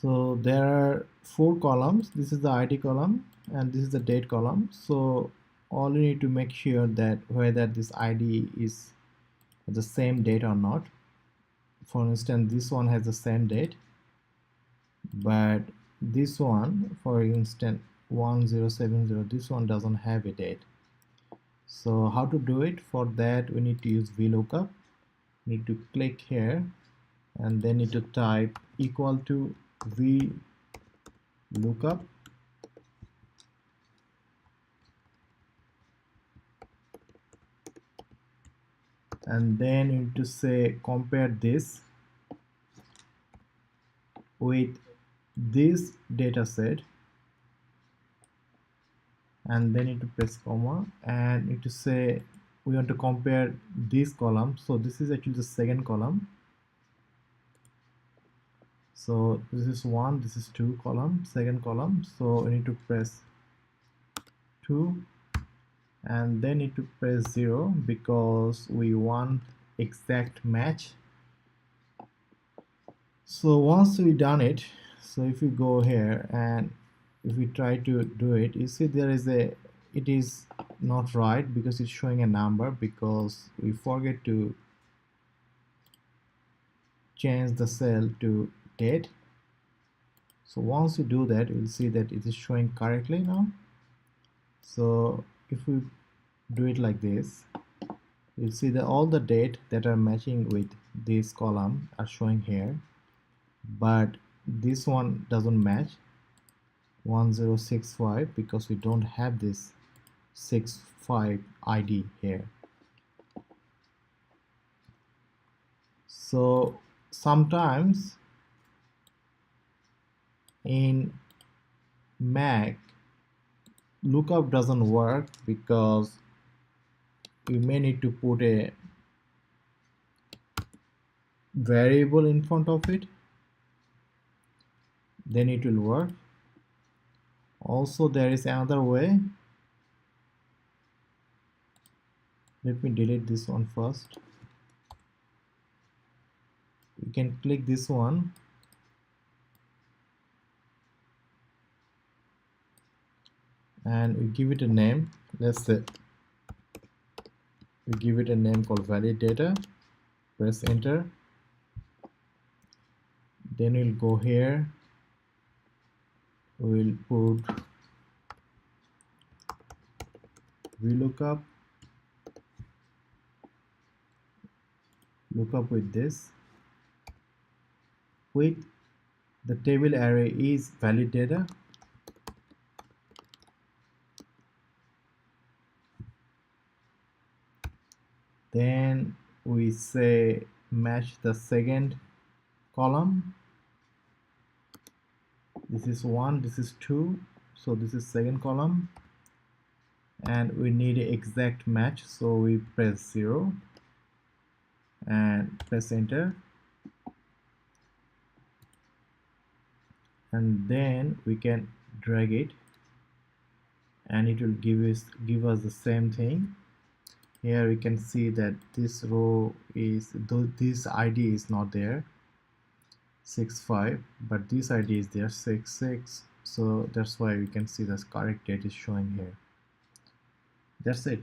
So there are four columns. This is the ID column and this is the date column. So all you need to make sure that whether this ID is the same date or not. For instance, this one has the same date, but this one, for instance 1070, this one doesn't have a date. So how to do it? For that we need to use vlookup. Need to click here and then need to type equal to vlookup, and then you need to say compare this with this data set, and then need to press comma and need to say we want to compare this column. So this is actually the second column. So this is one, this is two column, second column. So we need to press 2 and then need to press 0 because we want exact match. So once we done it, so if we go here and if we try to do it, you see there is a, it is not right because it's showing a number because we forget to change the cell to date. So once you do that, you'll see that it is showing correctly now. So if we do it like this, you'll see that all the date that are matching with this column are showing here, but this one doesn't match 1065 because we don't have this 65 ID here. So sometimes in Mac lookup doesn't work because you may need to put a variable in front of it, then it will work. Also there is another way. Let me delete this one first. You can click this one and we give it a name. Let's say we give it a name called valid data. Press enter. Then we'll go here, we'll put vlookup, lookup with this, with the table array is valid data. Then we say match the second column. This is 1, this is 2, so this is second column, and we need an exact match, so we press 0 and press enter, and then we can drag it and it will give us the same thing. Here we can see that this row is, though this ID is not there 65, but this ID is there 66, so that's why we can see the correct date is showing here. That's it.